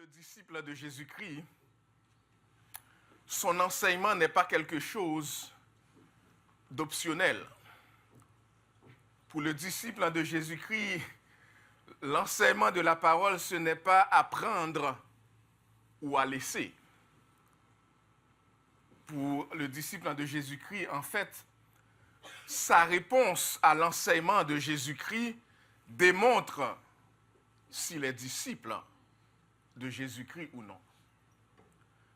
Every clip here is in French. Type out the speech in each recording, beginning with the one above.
disciple de Jésus-Christ, son enseignement n'est pas quelque chose d'optionnel. Pour le disciple de Jésus-Christ, l'enseignement de la parole, ce n'est pas à prendre ou à laisser. Pour le disciple de Jésus-Christ, en fait, sa réponse à l'enseignement de Jésus-Christ démontre s'il est disciple de Jésus-Christ ou non.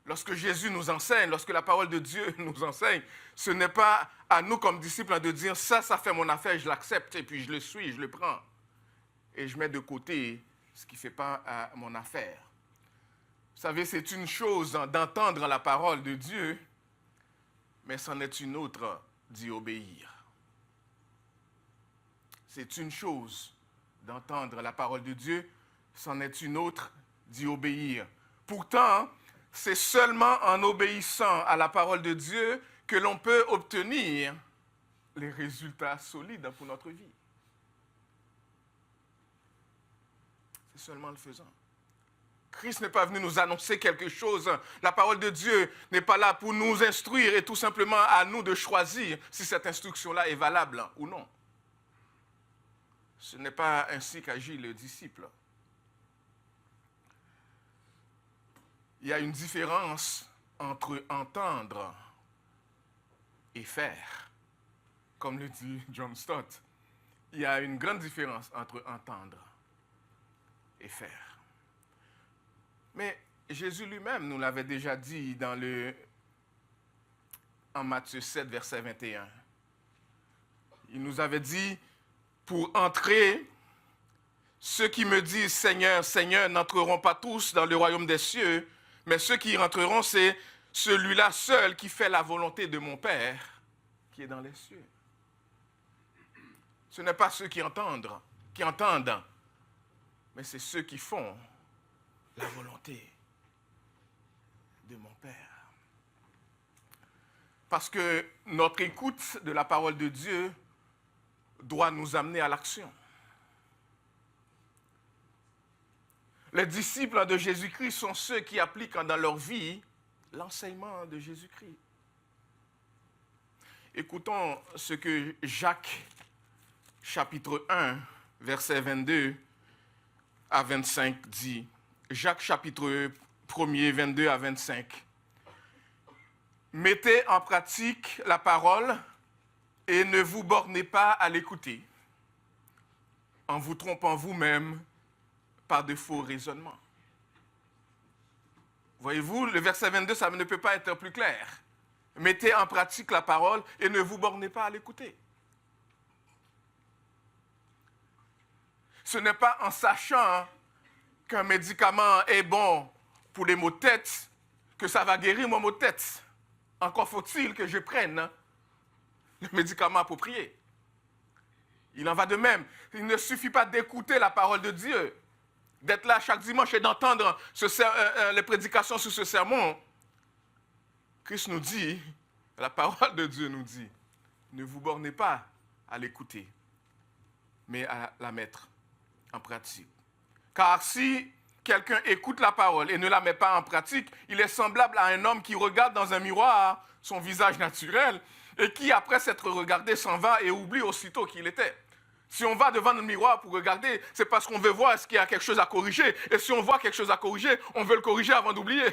Lorsque Jésus nous enseigne, lorsque la parole de Dieu nous enseigne, ce n'est pas à nous comme disciples de dire ça fait mon affaire, je l'accepte et puis je le suis, je le prends. Et je mets de côté ce qui ne fait pas mon affaire. Vous savez, c'est une chose d'entendre la parole de Dieu, mais c'en est une autre d'y obéir. C'est une chose d'entendre la parole de Dieu, c'en est une autre d'y obéir. Pourtant, c'est seulement en obéissant à la parole de Dieu que l'on peut obtenir les résultats solides pour notre vie. C'est seulement en le faisant. Christ n'est pas venu nous annoncer quelque chose. La parole de Dieu n'est pas là pour nous instruire et tout simplement à nous de choisir si cette instruction-là est valable ou non. Ce n'est pas ainsi qu'agit le disciple. Il y a une différence entre entendre et faire. Comme le dit John Stott, il y a une grande différence entre entendre et faire. Mais Jésus lui-même nous l'avait déjà dit en Matthieu 7, verset 21. Il nous avait dit, pour entrer, ceux qui me disent Seigneur, Seigneur n'entreront pas tous dans le royaume des cieux, mais ceux qui y rentreront, c'est celui-là seul qui fait la volonté de mon Père qui est dans les cieux. Ce n'est pas ceux qui entendent, mais c'est ceux qui font la volonté de mon Père. Parce que notre écoute de la parole de Dieu doit nous amener à l'action. Les disciples de Jésus-Christ sont ceux qui appliquent dans leur vie l'enseignement de Jésus-Christ. Écoutons ce que Jacques, chapitre 1, versets 22 à 25 dit. Jacques, chapitre 1er, 22 à 25. Mettez en pratique la parole et ne vous bornez pas à l'écouter, en vous trompant vous-même par de faux raisonnements. Voyez-vous, le verset 22, ça ne peut pas être plus clair. Mettez en pratique la parole et ne vous bornez pas à l'écouter. Ce n'est pas en sachant qu'un médicament est bon pour les maux de tête que ça va guérir mon maux de tête. Encore faut-il que je prenne le médicament approprié. Il en va de même. Il ne suffit pas d'écouter la parole de Dieu, d'être là chaque dimanche et d'entendre les prédications sur ce sermon. Christ nous dit, la parole de Dieu nous dit, ne vous bornez pas à l'écouter, mais à la mettre en pratique. Car si quelqu'un écoute la parole et ne la met pas en pratique, il est semblable à un homme qui regarde dans un miroir son visage naturel et qui, après s'être regardé, s'en va et oublie aussitôt qui il était. Si on va devant le miroir pour regarder, c'est parce qu'on veut voir est-ce qu'il y a quelque chose à corriger. Et si on voit quelque chose à corriger, on veut le corriger avant d'oublier.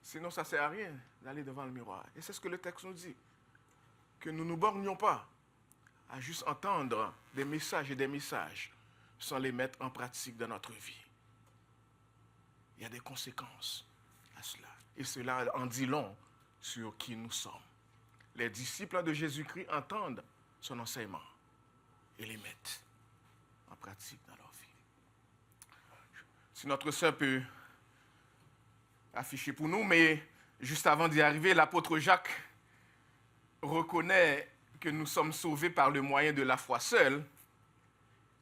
Sinon, ça ne sert à rien d'aller devant le miroir. Et c'est ce que le texte nous dit. Que nous ne nous bornions pas à juste entendre des messages et des messages sans les mettre en pratique dans notre vie. Il y a des conséquences à cela. Et cela en dit long sur qui nous sommes. Les disciples de Jésus-Christ entendent son enseignement et les mettent en pratique dans leur vie. Si notre sœur peut afficher pour nous, mais juste avant d'y arriver, l'apôtre Jacques reconnaît que nous sommes sauvés par le moyen de la foi seule,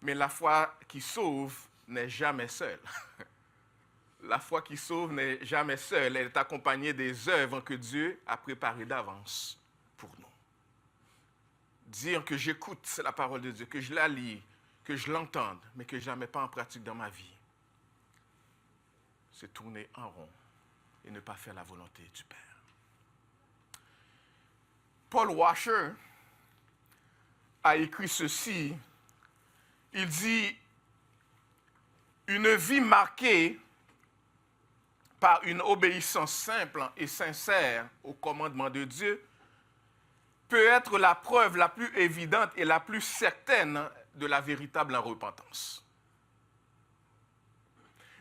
mais la foi qui sauve n'est jamais seule. La foi qui sauve n'est jamais seule, elle est accompagnée des œuvres que Dieu a préparées d'avance pour nous. Dire que j'écoute la parole de Dieu, que je la lis, que je l'entende, mais que je ne la mets pas en pratique dans ma vie, c'est tourner en rond et ne pas faire la volonté du Père. Paul Washer a écrit ceci. Il dit, une vie marquée par une obéissance simple et sincère au commandement de Dieu peut être la preuve la plus évidente et la plus certaine de la véritable repentance.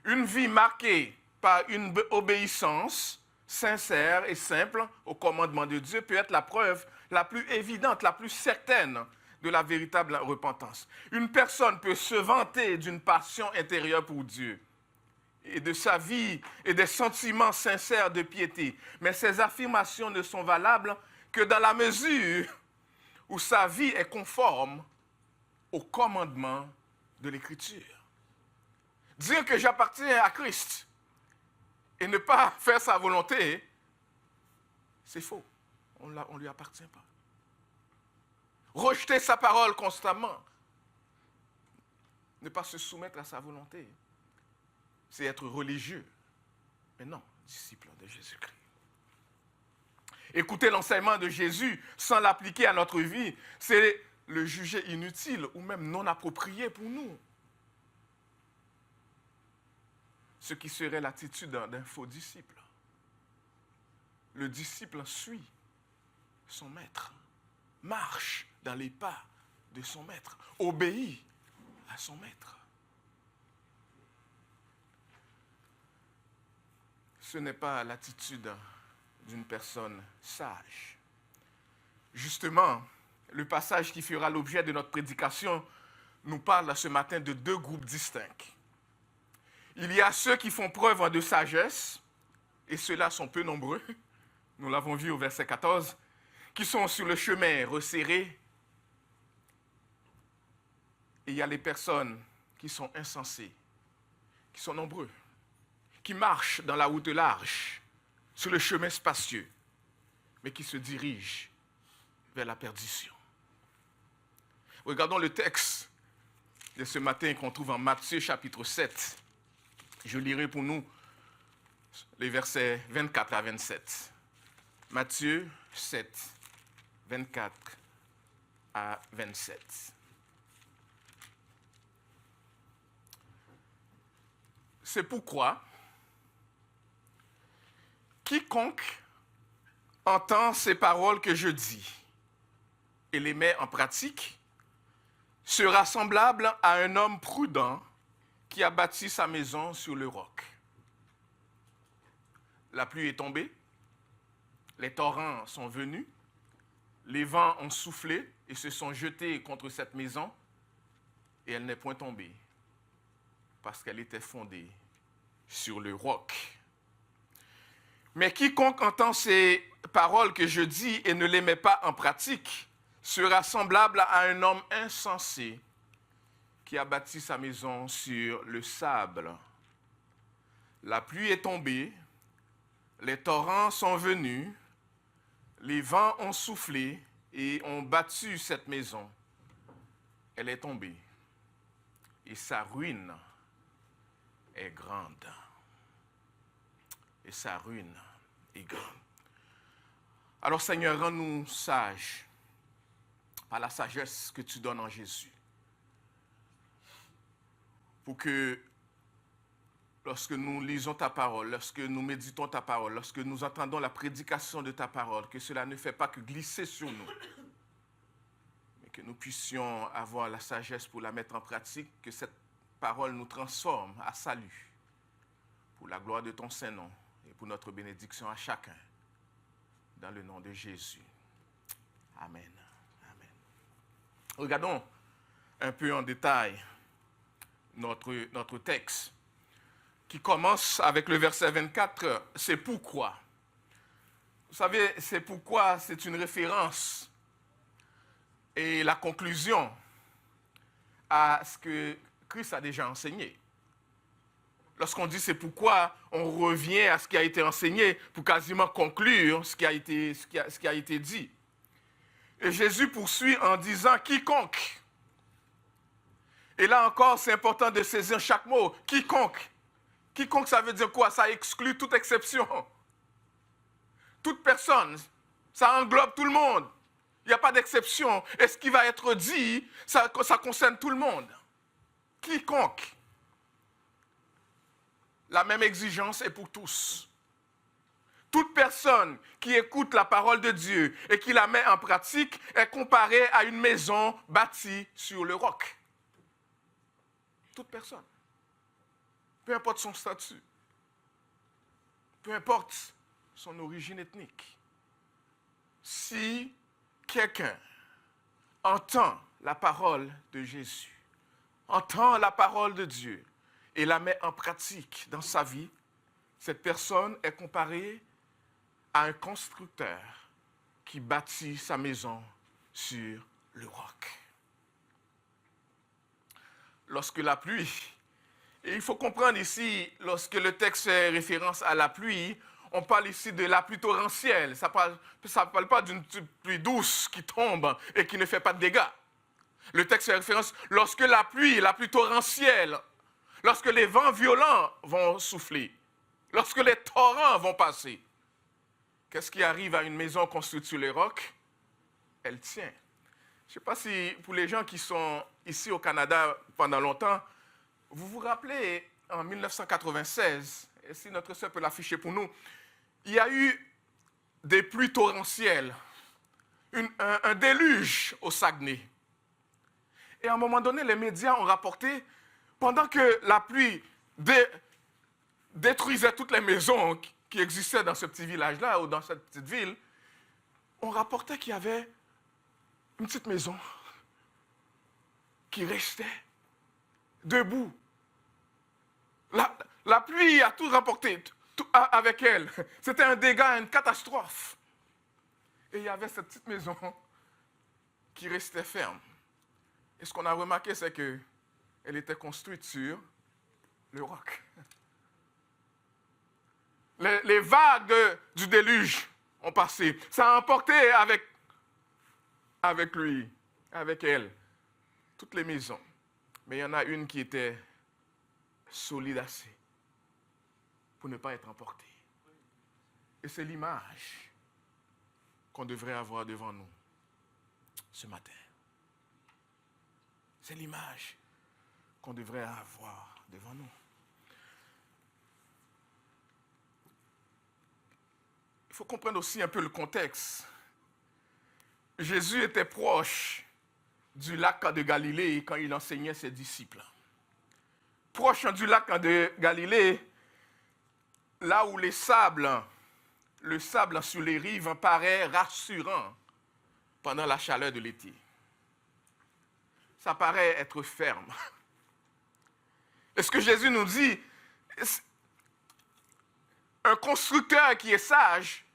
Une vie marquée par une obéissance sincère et simple au commandement de Dieu peut être la preuve la plus évidente, la plus certaine de la véritable repentance. Une personne peut se vanter d'une passion intérieure pour Dieu et de sa vie et des sentiments sincères de piété, mais ces affirmations ne sont valables que dans la mesure où sa vie est conforme au commandement de l'Écriture. Dire que j'appartiens à Christ et ne pas faire sa volonté, c'est faux. On ne lui appartient pas. Rejeter sa parole constamment, ne pas se soumettre à sa volonté, c'est être religieux, mais non, disciple de Jésus-Christ. Écouter l'enseignement de Jésus sans l'appliquer à notre vie, c'est le juger inutile ou même non approprié pour nous. Ce qui serait l'attitude d'un faux disciple. Le disciple suit son maître, marche dans les pas de son maître, obéit à son maître. Ce n'est pas l'attitude d'une personne sage. Justement, le passage qui fera l'objet de notre prédication nous parle ce matin de deux groupes distincts. Il y a ceux qui font preuve de sagesse, et ceux-là sont peu nombreux, nous l'avons vu au verset 14, qui sont sur le chemin resserré. Et il y a les personnes qui sont insensées, qui sont nombreux, qui marchent dans la route large, sur le chemin spacieux, mais qui se dirigent vers la perdition. Regardons le texte de ce matin qu'on trouve en Matthieu chapitre 7. Je lirai pour nous les versets 24 à 27. Matthieu 7, 24 à 27. C'est pourquoi quiconque entend ces paroles que je dis et les met en pratique sera semblable à un homme prudent qui a bâti sa maison sur le roc. La pluie est tombée, les torrents sont venus, les vents ont soufflé et se sont jetés contre cette maison, et elle n'est point tombée, parce qu'elle était fondée sur le roc. Mais quiconque entend ces paroles que je dis et ne les met pas en pratique sera semblable à un homme insensé qui a bâti sa maison sur le sable. La pluie est tombée, les torrents sont venus, les vents ont soufflé et ont battu cette maison. Elle est tombée et sa ruine est grande. Et sa ruine est grande. Alors Seigneur, rends-nous sages par la sagesse que tu donnes en Jésus. Pour que lorsque nous lisons ta parole, lorsque nous méditons ta parole, lorsque nous entendons la prédication de ta parole, que cela ne fait pas que glisser sur nous, mais que nous puissions avoir la sagesse pour la mettre en pratique, que cette parole nous transforme à salut, pour la gloire de ton Saint-Nom et pour notre bénédiction à chacun, dans le nom de Jésus. Amen. Amen. Regardons un peu en détail notre texte, qui commence avec le verset 24, c'est pourquoi. Vous savez, c'est pourquoi c'est une référence et la conclusion à ce que Christ a déjà enseigné. Lorsqu'on dit c'est pourquoi, on revient à ce qui a été enseigné pour quasiment conclure ce qui a été dit. Et Jésus poursuit en disant quiconque. Et là encore, c'est important de saisir chaque mot. Quiconque. Quiconque, ça veut dire quoi? Ça exclut toute exception. Toute personne. Ça englobe tout le monde. Il n'y a pas d'exception. Et ce qui va être dit, ça concerne tout le monde. Quiconque. La même exigence est pour tous. Toute personne qui écoute la parole de Dieu et qui la met en pratique est comparée à une maison bâtie sur le roc. Toute personne. Peu importe son statut. Peu importe son origine ethnique. Si quelqu'un entend la parole de Jésus, entend la parole de Dieu et la met en pratique dans sa vie, cette personne est comparée à un constructeur qui bâtit sa maison sur le roc. Lorsque la pluie, et il faut comprendre ici, lorsque le texte fait référence à la pluie, on parle ici de la pluie torrentielle. Ça ne parle pas d'une pluie douce qui tombe et qui ne fait pas de dégâts. Le texte fait référence lorsque la pluie torrentielle, lorsque les vents violents vont souffler, lorsque les torrents vont passer. Qu'est-ce qui arrive à une maison construite sur les rocs? Elle tient. Je ne sais pas si pour les gens qui sont ici au Canada pendant longtemps, vous vous rappelez en 1996, et si notre sœur peut l'afficher pour nous, il y a eu des pluies torrentielles, un déluge au Saguenay. Et à un moment donné, les médias ont rapporté, pendant que la pluie détruisait toutes les maisons qui existaient dans ce petit village-là ou dans cette petite ville, on rapportait qu'il y avait une petite maison qui restait debout. La pluie a tout rapporté avec elle. C'était un dégât, une catastrophe. Et il y avait cette petite maison qui restait ferme. Et ce qu'on a remarqué, c'est qu'elle était construite sur le roc. Les vagues du déluge ont passé. Ça a emporté avec lui, avec elle, toutes les maisons. Mais il y en a une qui était solide assez pour ne pas être emportée. Et c'est l'image qu'on devrait avoir devant nous ce matin. C'est l'image qu'on devrait avoir devant nous. Il faut comprendre aussi un peu le contexte. Jésus était proche du lac de Galilée quand il enseignait ses disciples. Proche du lac de Galilée, là où le sable sur les rives paraît rassurant pendant la chaleur de l'été. Ça paraît être ferme. Et ce que Jésus nous dit, un constructeur qui est sage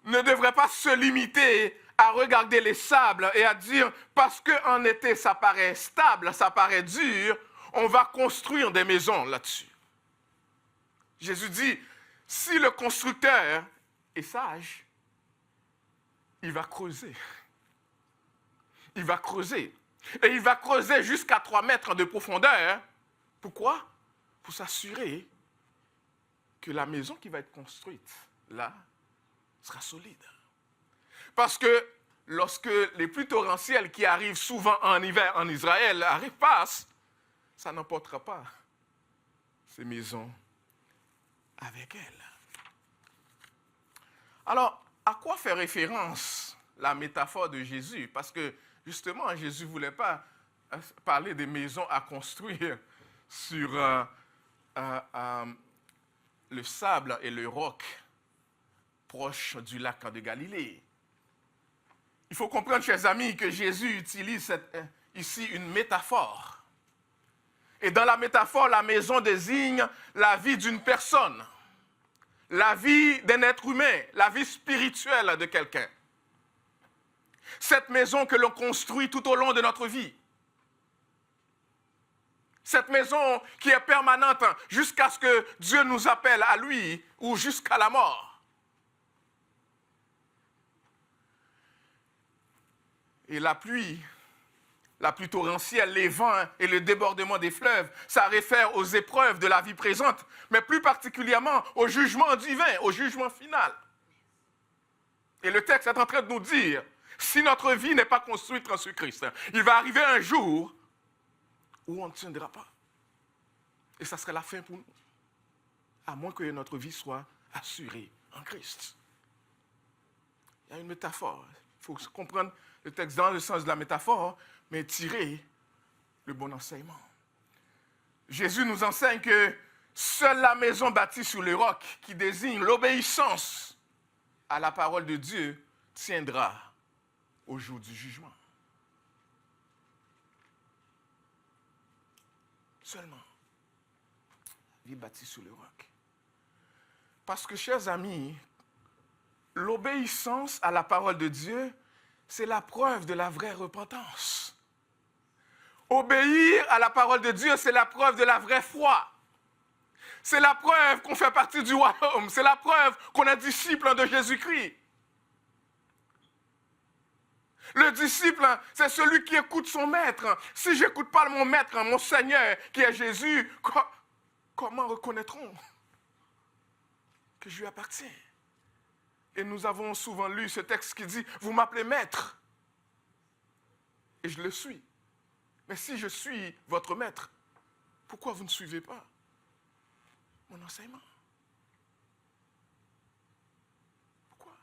ne devrait pas se limiter à regarder les sables et à dire, parce qu'en été ça paraît stable, ça paraît dur, on va construire des maisons là-dessus. Jésus dit, si le constructeur est sage, il va creuser. Il va creuser. Et il va creuser jusqu'à 3 mètres de profondeur. Pourquoi? Pour s'assurer que la maison qui va être construite, là, sera solide. Parce que lorsque les pluies torrentielles qui arrivent souvent en hiver en Israël passent, ça n'emportera pas ces maisons avec elles. Alors, à quoi fait référence la métaphore de Jésus? Parce que, justement, Jésus ne voulait pas parler des maisons à construire sur le sable et le roc proche du lac de Galilée. Il faut comprendre, chers amis, que Jésus utilise ici une métaphore. Et dans la métaphore, la maison désigne la vie d'une personne, la vie d'un être humain, la vie spirituelle de quelqu'un. Cette maison que l'on construit tout au long de notre vie. Cette maison qui est permanente jusqu'à ce que Dieu nous appelle à lui ou jusqu'à la mort. Et la pluie la pluie torrentielle, les vents et le débordement des fleuves. Ça réfère aux épreuves de la vie présente, mais plus particulièrement au jugement divin, au jugement final. Et le texte est en train de nous dire, si notre vie n'est pas construite en ce Christ, il va arriver un jour où on ne tiendra pas. Et ça serait la fin pour nous. À moins que notre vie soit assurée en Christ. Il y a une métaphore. Il faut comprendre le texte dans le sens de la métaphore, mais tirer le bon enseignement. Jésus nous enseigne que seule la maison bâtie sur le roc, qui désigne l'obéissance à la parole de Dieu, tiendra au jour du jugement. Seulement. Vie bâtie sur le roc. Parce que, chers amis, l'obéissance à la parole de Dieu, c'est la preuve de la vraie repentance. Obéir à la parole de Dieu, c'est la preuve de la vraie foi. C'est la preuve qu'on fait partie du royaume. C'est la preuve qu'on est disciple de Jésus-Christ. Le disciple, c'est celui qui écoute son maître. Si je n'écoute pas mon maître, mon Seigneur, qui est Jésus, comment reconnaîtrons que je lui appartiens? Et nous avons souvent lu ce texte qui dit, vous m'appelez maître. Et je le suis. Mais si je suis votre maître, pourquoi vous ne suivez pas mon enseignement? Pourquoi?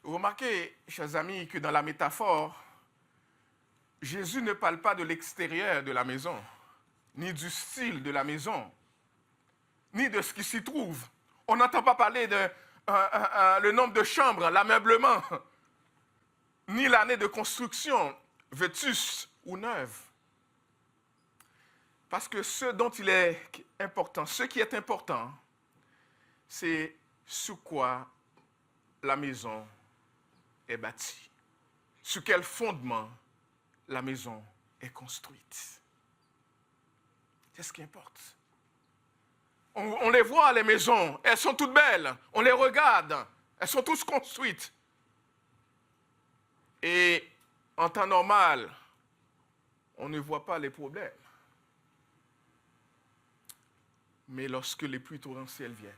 Vous remarquez, chers amis, que dans la métaphore, Jésus ne parle pas de l'extérieur de la maison, ni du style de la maison, ni de ce qui s'y trouve. On n'entend pas parler de le nombre de chambres, l'ameublement, ni l'année de construction, vétuste ou neuve. Parce que ce dont il est important, ce qui est important, c'est sur quoi la maison est bâtie, sur quel fondement la maison est construite. C'est ce qui importe. On les voit, les maisons, elles sont toutes belles, on les regarde, elles sont toutes construites. Et en temps normal, on ne voit pas les problèmes. Mais lorsque les pluies torrentielles viennent,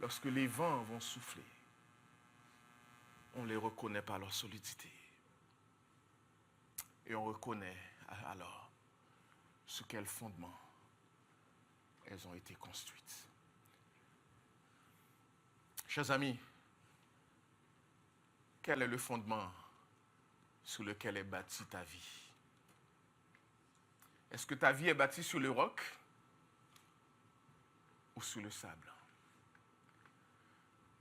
lorsque les vents vont souffler, on les reconnaît par leur solidité. Et on reconnaît alors sur quel fondement elles ont été construites. Chers amis, quel est le fondement sur lequel est bâtie ta vie? Est-ce que ta vie est bâtie sur le roc ou sur le sable?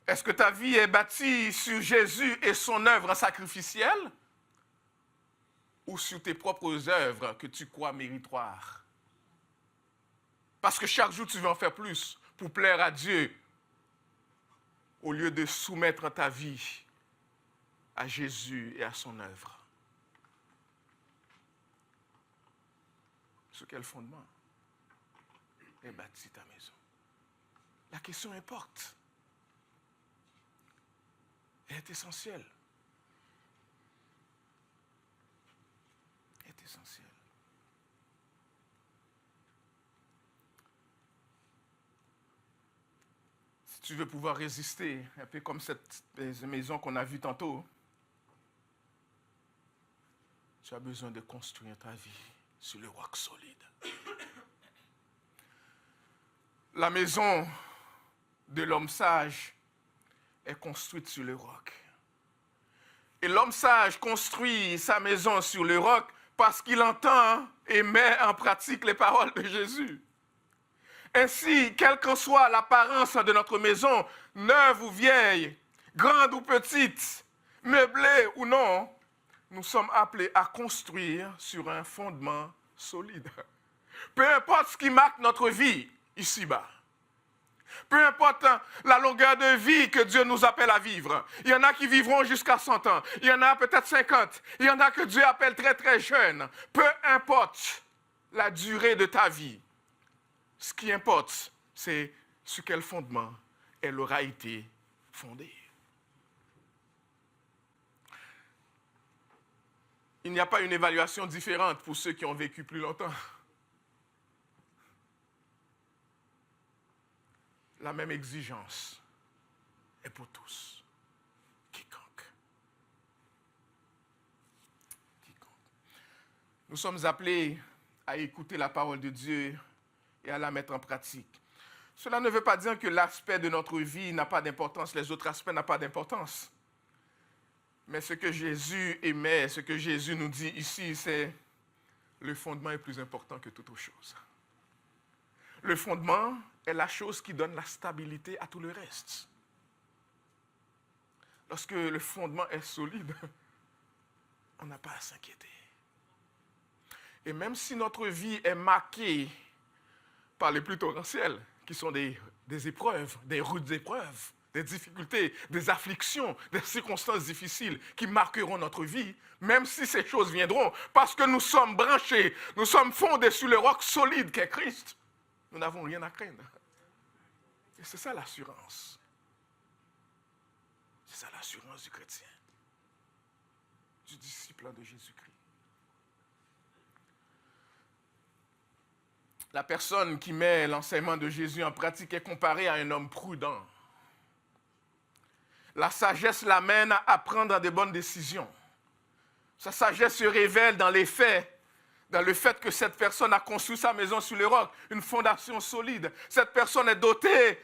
Est-ce que ta vie est bâtie sur Jésus et son œuvre sacrificielle ou sur tes propres œuvres que tu crois méritoires? Parce que chaque jour, tu veux en faire plus pour plaire à Dieu au lieu de soumettre ta vie à Jésus et à son œuvre. Sur quel fondement est bâtie ta maison? La question importe. Elle est essentielle. Elle est essentielle. Si tu veux pouvoir résister, un peu comme cette maison qu'on a vue tantôt, tu as besoin de construire ta vie sur le roc solide. La maison de l'homme sage est construite sur le roc. Et l'homme sage construit sa maison sur le roc parce qu'il entend et met en pratique les paroles de Jésus. Ainsi, quelle qu'en soit l'apparence de notre maison, neuve ou vieille, grande ou petite, meublée ou non, nous sommes appelés à construire sur un fondement solide. Peu importe ce qui marque notre vie ici-bas. Peu importe la longueur de vie que Dieu nous appelle à vivre. Il y en a qui vivront jusqu'à 100 ans. Il y en a peut-être 50. Il y en a que Dieu appelle très très jeunes. Peu importe la durée de ta vie. Ce qui importe, c'est sur quel fondement elle aura été fondée. Il n'y a pas une évaluation différente pour ceux qui ont vécu plus longtemps. La même exigence est pour tous. Quiconque. Nous sommes appelés à écouter la parole de Dieu et à la mettre en pratique. Cela ne veut pas dire que l'aspect de notre vie n'a pas d'importance, les autres aspects n'ont pas d'importance. Mais ce que Jésus aimait, ce que Jésus nous dit ici, c'est le fondement est plus important que toute autre chose. Le fondement est la chose qui donne la stabilité à tout le reste. Lorsque le fondement est solide, on n'a pas à s'inquiéter. Et même si notre vie est marquée par les pluies torrentielles, qui sont des épreuves, des rudes épreuves, des difficultés, des afflictions, des circonstances difficiles qui marqueront notre vie, même si ces choses viendront, parce que nous sommes branchés, nous sommes fondés sur le roc solide qu'est Christ, nous n'avons rien à craindre. Et c'est ça l'assurance. C'est ça l'assurance du chrétien, du disciple de Jésus-Christ. La personne qui met l'enseignement de Jésus en pratique est comparée à un homme prudent. La sagesse l'amène à prendre de bonnes décisions. Sa sagesse se révèle dans les faits, dans le fait que cette personne a construit sa maison sur le roc, une fondation solide. Cette personne est dotée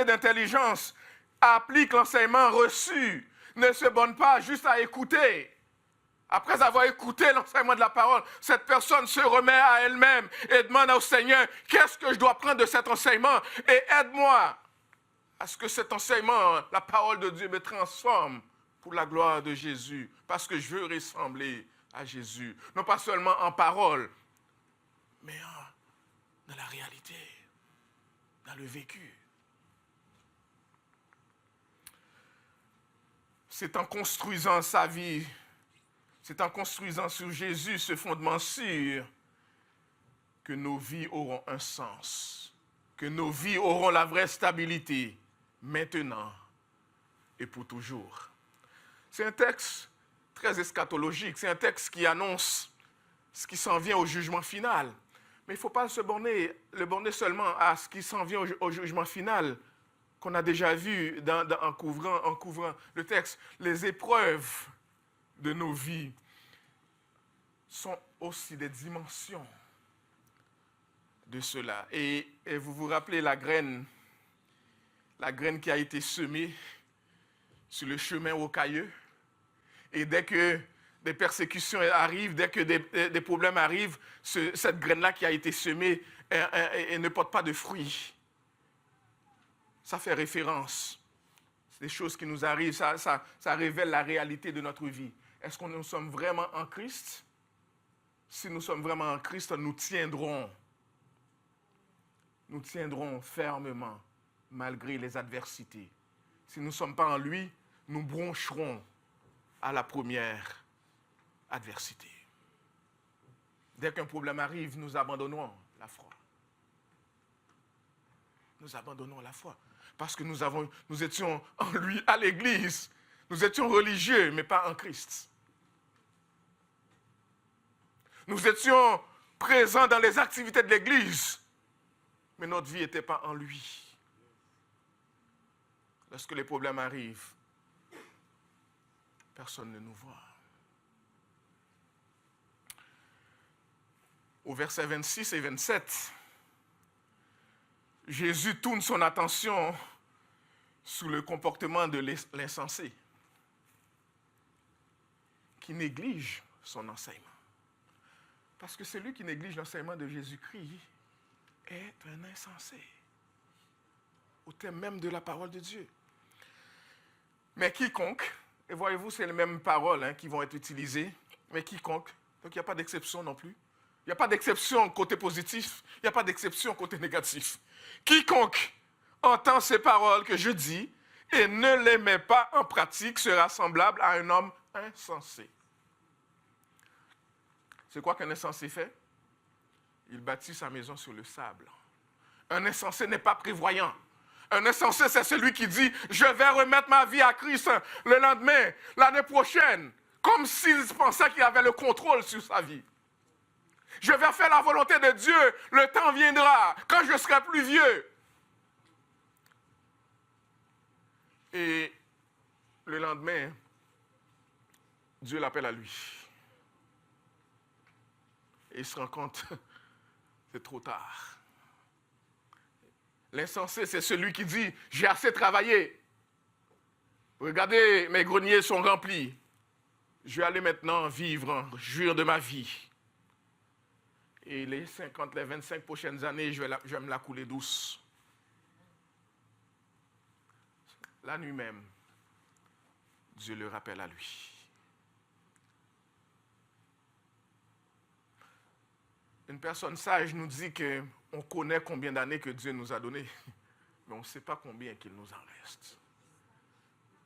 d'intelligence, applique l'enseignement reçu, ne se borne pas juste à écouter. Après avoir écouté l'enseignement de la parole, cette personne se remet à elle-même et demande au Seigneur, qu'est-ce que je dois prendre de cet enseignement? Et aide-moi à ce que cet enseignement, la parole de Dieu, me transforme pour la gloire de Jésus, parce que je veux ressembler à Jésus. Non pas seulement en parole, mais dans la réalité, dans le vécu. C'est en construisant sa vie, c'est en construisant sur Jésus ce fondement sûr que nos vies auront un sens, que nos vies auront la vraie stabilité, maintenant et pour toujours. C'est un texte très eschatologique, c'est un texte qui annonce ce qui s'en vient au jugement final. Mais il ne faut pas le borner seulement à ce qui s'en vient au jugement final, qu'on a déjà vu en couvrant le texte. Les épreuves de nos vies sont aussi des dimensions de cela. Et vous vous rappelez la graine qui a été semée sur le chemin rocailleux. Et dès que des persécutions arrivent, dès que des problèmes arrivent, cette graine-là qui a été semée elle ne porte pas de fruits. Ça fait référence. C'est des choses qui nous arrivent, ça révèle la réalité de notre vie. Est-ce que nous sommes vraiment en Christ? Si nous sommes vraiment en Christ, nous tiendrons fermement malgré les adversités. Si nous ne sommes pas en lui, nous broncherons à la première adversité. Dès qu'un problème arrive, nous abandonnons la foi. Nous abandonnons la foi. Parce que nous étions en lui à l'église. Nous étions religieux, mais pas en Christ. Nous étions présents dans les activités de l'église, mais notre vie n'était pas en lui. Lorsque les problèmes arrivent, personne ne nous voit. Au verset 26 et 27, Jésus tourne son attention sur le comportement de l'insensé, qui néglige son enseignement. Parce que celui qui néglige l'enseignement de Jésus-Christ est un insensé, au terme même de la parole de Dieu. Mais quiconque, et voyez-vous, c'est les mêmes paroles qui vont être utilisées, mais quiconque, donc il n'y a pas d'exception non plus. Il n'y a pas d'exception côté positif, il n'y a pas d'exception côté négatif. Quiconque entend ces paroles que je dis et ne les met pas en pratique sera semblable à un homme insensé. C'est quoi qu'un insensé fait? Il bâtit sa maison sur le sable. Un insensé n'est pas prévoyant. Un insensé, c'est celui qui dit, je vais remettre ma vie à Christ le lendemain, l'année prochaine, comme s'il pensait qu'il avait le contrôle sur sa vie. Je vais faire la volonté de Dieu, le temps viendra, quand je serai plus vieux. Et le lendemain, Dieu l'appelle à lui. Et il se rend compte, c'est trop tard. L'insensé, c'est celui qui dit, j'ai assez travaillé. Regardez, mes greniers sont remplis. Je vais aller maintenant vivre, jouir de ma vie. Et les 25 prochaines années, je vais me la couler douce. La nuit même, Dieu le rappelle à lui. Une personne sage nous dit qu'on connaît combien d'années que Dieu nous a donné, mais on ne sait pas combien qu'il nous en reste.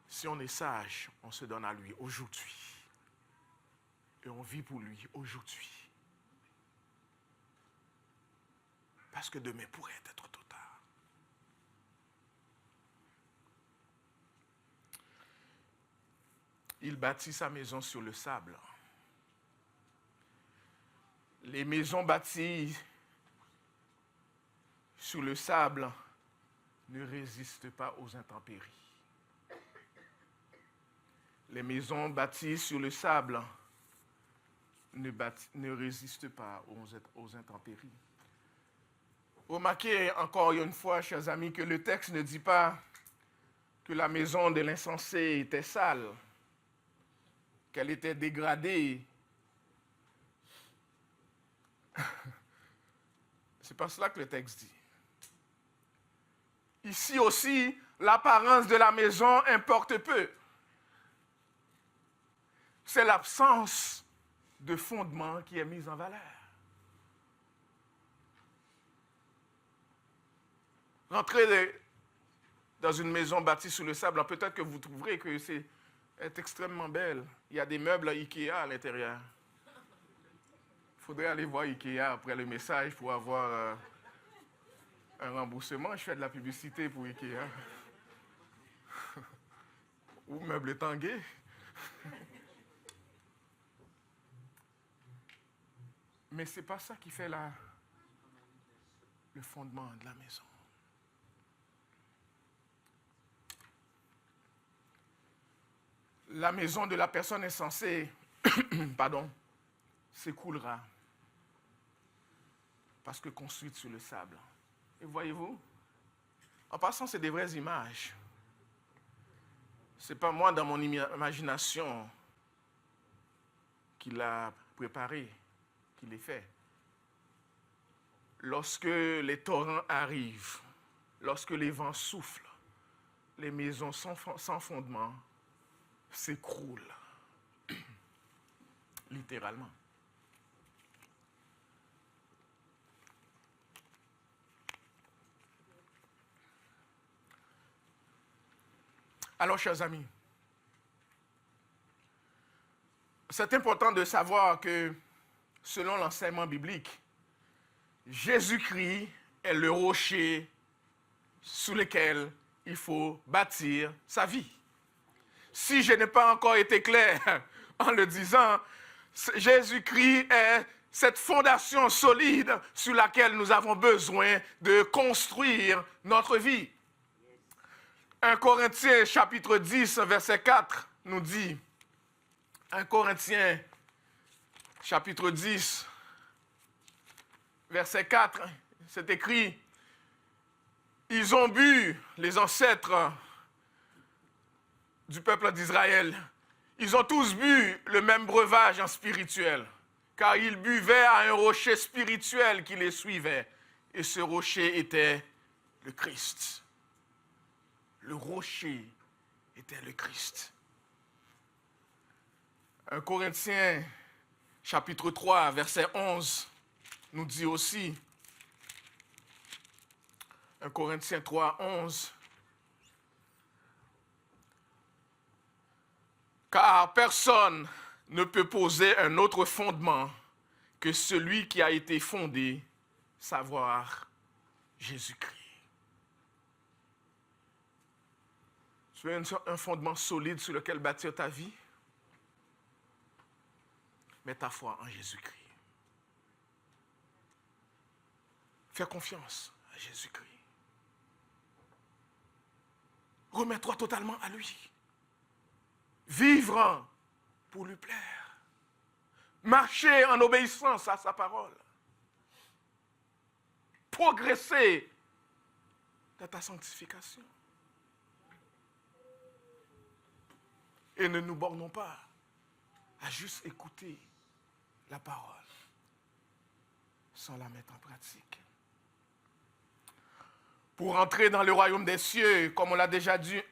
Si on est sage, on se donne à lui aujourd'hui. Et on vit pour lui aujourd'hui. Parce que demain pourrait être trop tard. Il bâtit sa maison sur le sable. Les maisons bâties sur le sable ne résistent pas aux intempéries. Les maisons bâties sur le sable ne résistent pas aux intempéries. Remarquez encore une fois, chers amis, que le texte ne dit pas que la maison de l'insensé était sale, qu'elle était dégradée. C'est pas cela que le texte dit. Ici aussi, l'apparence de la maison importe peu. C'est l'absence de fondement qui est mise en valeur. Rentrez dans une maison bâtie sur le sable, peut-être que vous trouverez que c'est extrêmement belle. Il y a des meubles Ikea à l'intérieur. Il faudrait aller voir Ikea après le message pour avoir un remboursement. Je fais de la publicité pour Ikea. Ou meubles Tanguay. Mais ce n'est pas ça qui fait le fondement de la maison. La maison de la personne insensée, s'écoulera. Parce que construite sur le sable. Et voyez-vous, en passant, c'est des vraies images. Ce n'est pas moi, dans mon imagination, qui l'a préparé, qui l'ai fait. Lorsque les torrents arrivent, lorsque les vents soufflent, les maisons sans fondement s'écroulent. Littéralement. Alors, chers amis, c'est important de savoir que, selon l'enseignement biblique, Jésus-Christ est le rocher sous lequel il faut bâtir sa vie. Si je n'ai pas encore été clair en le disant, Jésus-Christ est cette fondation solide sur laquelle nous avons besoin de construire notre vie. 1 Corinthiens chapitre 10, verset 4 nous dit, 1 Corinthiens chapitre 10, verset 4, c'est écrit, ils ont bu, les ancêtres du peuple d'Israël, ils ont tous bu le même breuvage en spirituel, car ils buvaient à un rocher spirituel qui les suivait, et ce rocher était le Christ. Le rocher était le Christ. 1 Corinthiens, chapitre 3, verset 11, nous dit aussi, 1 Corinthiens 3, 11, car personne ne peut poser un autre fondement que celui qui a été fondé, savoir Jésus-Christ. Tu veux un fondement solide sur lequel bâtir ta vie? Mets ta foi en Jésus-Christ. Fais confiance à Jésus-Christ. Remets-toi totalement à lui. Vivre pour lui plaire. Marcher en obéissance à sa parole. Progresser dans ta sanctification. Et ne nous bornons pas à juste écouter la parole sans la mettre en pratique. Pour entrer dans le royaume des cieux, comme on l'a déjà vu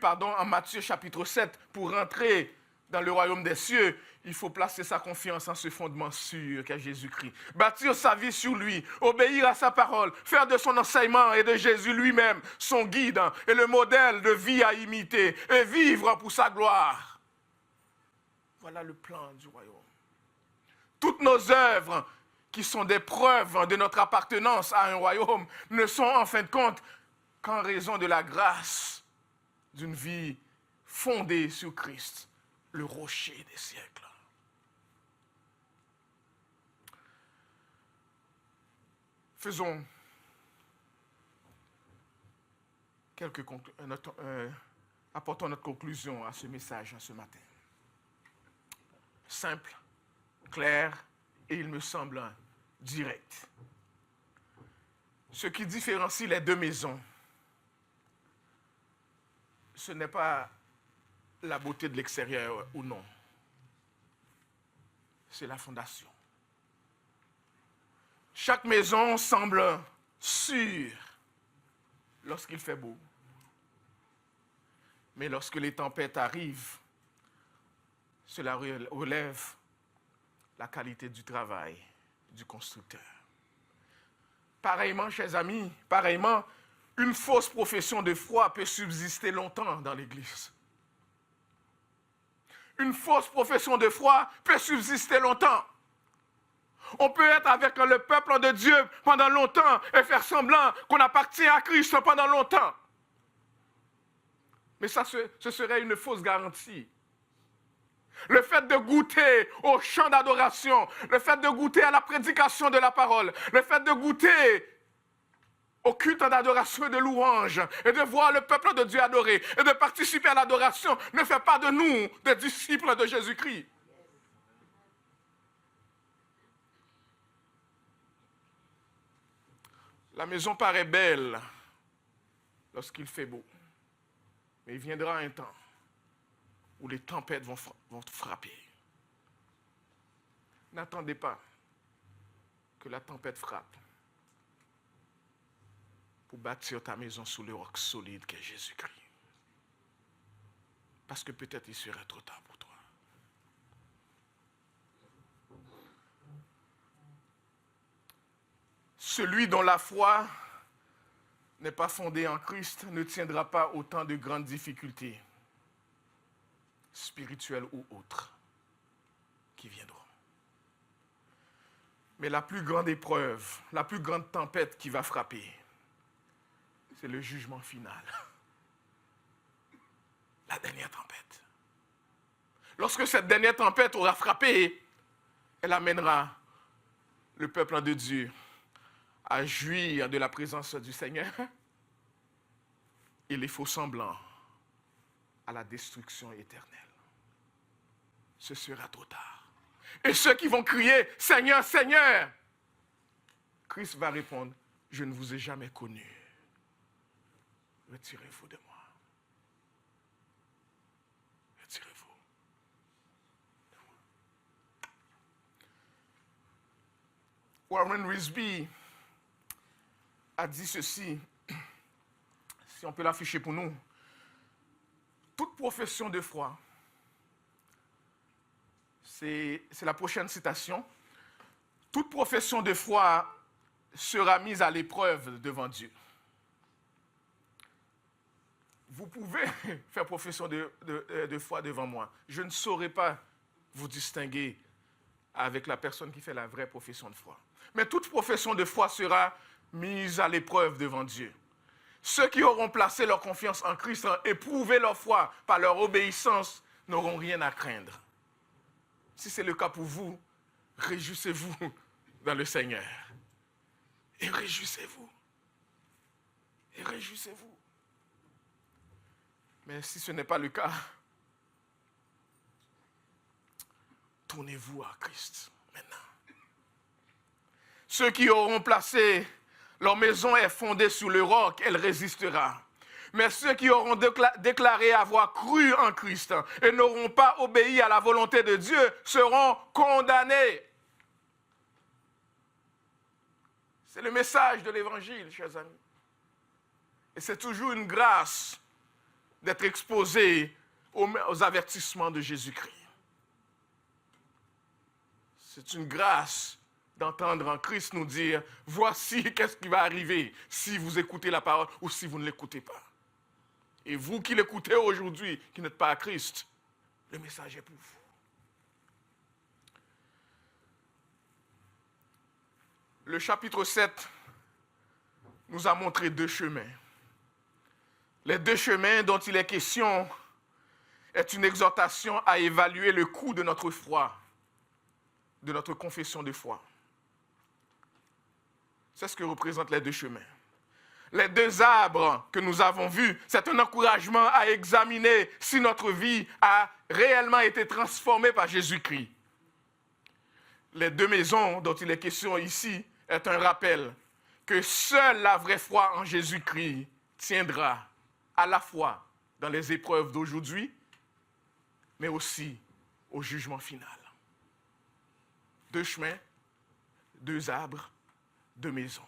en Matthieu chapitre 7, pour entrer dans le royaume des cieux, il faut placer sa confiance en ce fondement sûr qu'est Jésus-Christ. Bâtir sa vie sur lui, obéir à sa parole, faire de son enseignement et de Jésus lui-même son guide et le modèle de vie à imiter et vivre pour sa gloire. Voilà le plan du royaume. Toutes nos œuvres qui sont des preuves de notre appartenance à un royaume, ne sont en fin de compte qu'en raison de la grâce d'une vie fondée sur Christ, le rocher des siècles. Apportons notre conclusion à ce message ce matin. Simple, clair, et il me semble direct. Ce qui différencie les deux maisons, ce n'est pas la beauté de l'extérieur ou non. C'est la fondation. Chaque maison semble sûre lorsqu'il fait beau. Mais lorsque les tempêtes arrivent, cela relève la qualité du travail du constructeur. Pareillement, chers amis, une fausse profession de foi peut subsister longtemps dans l'Église. Une fausse profession de foi peut subsister longtemps. On peut être avec le peuple de Dieu pendant longtemps et faire semblant qu'on appartient à Christ pendant longtemps. Mais ça, ce serait une fausse garantie. Le fait de goûter au chant d'adoration, le fait de goûter à la prédication de la parole, le fait de goûter au culte d'adoration et de louange, et de voir le peuple de Dieu adorer, et de participer à l'adoration, ne fait pas de nous des disciples de Jésus-Christ. La maison paraît belle lorsqu'il fait beau, mais il viendra un temps où les tempêtes vont frapper. N'attendez pas que la tempête frappe pour bâtir ta maison sous le roc solide qu'est Jésus-Christ. Parce que peut-être il serait trop tard pour toi. Celui dont la foi n'est pas fondée en Christ ne tiendra pas au temps de grandes difficultés, spirituelles ou autres, qui viendront. Mais la plus grande épreuve, la plus grande tempête qui va frapper, c'est le jugement final. La dernière tempête. Lorsque cette dernière tempête aura frappé, elle amènera le peuple de Dieu à jouir de la présence du Seigneur et les faux semblants à la destruction éternelle. Ce sera trop tard. Et ceux qui vont crier « Seigneur, Seigneur !» Christ va répondre « Je ne vous ai jamais connu. Retirez-vous de moi. Retirez-vous de moi. » Warren Wiersbe a dit ceci, si on peut l'afficher pour nous. Toute profession de foi, c'est la prochaine citation, toute profession de foi sera mise à l'épreuve devant Dieu. Vous pouvez faire profession de foi devant moi. Je ne saurais pas vous distinguer avec la personne qui fait la vraie profession de foi. Mais toute profession de foi sera mise à l'épreuve devant Dieu. Ceux qui auront placé leur confiance en Christ, éprouvé leur foi par leur obéissance, n'auront rien à craindre. Si c'est le cas pour vous, réjouissez-vous dans le Seigneur. Et réjouissez-vous. Et réjouissez-vous. Mais si ce n'est pas le cas, tournez-vous à Christ maintenant. Ceux qui auront placé leur maison est fondée sur le roc, elle résistera. Mais ceux qui auront déclaré avoir cru en Christ et n'auront pas obéi à la volonté de Dieu seront condamnés. C'est le message de l'Évangile, chers amis. Et c'est toujours une grâce d'être exposé aux avertissements de Jésus-Christ. C'est une grâce d'entendre en Christ nous dire, voici qu'est-ce qui va arriver si vous écoutez la parole ou si vous ne l'écoutez pas. Et vous qui l'écoutez aujourd'hui, qui n'êtes pas à Christ, le message est pour vous. Le chapitre 7 nous a montré deux chemins. Les deux chemins dont il est question est une exhortation à évaluer le coût de notre foi, de notre confession de foi. C'est ce que représentent les deux chemins. Les deux arbres que nous avons vus, c'est un encouragement à examiner si notre vie a réellement été transformée par Jésus-Christ. Les deux maisons dont il est question ici est un rappel que seule la vraie foi en Jésus-Christ tiendra à la fois dans les épreuves d'aujourd'hui, mais aussi au jugement final. Deux chemins, deux arbres, deux maisons.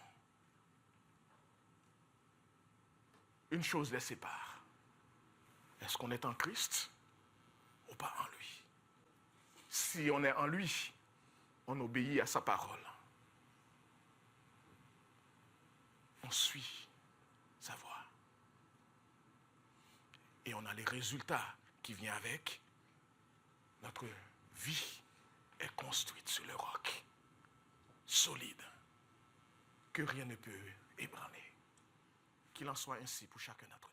Une chose les sépare. Est-ce qu'on est en Christ ou pas en lui? Si on est en lui, on obéit à sa parole. On suit sa voie. Et on a les résultats qui viennent avec. Notre vie est construite sur le roc, solide, que rien ne peut ébranler. Qu'il en soit ainsi pour chacun d'entre nous.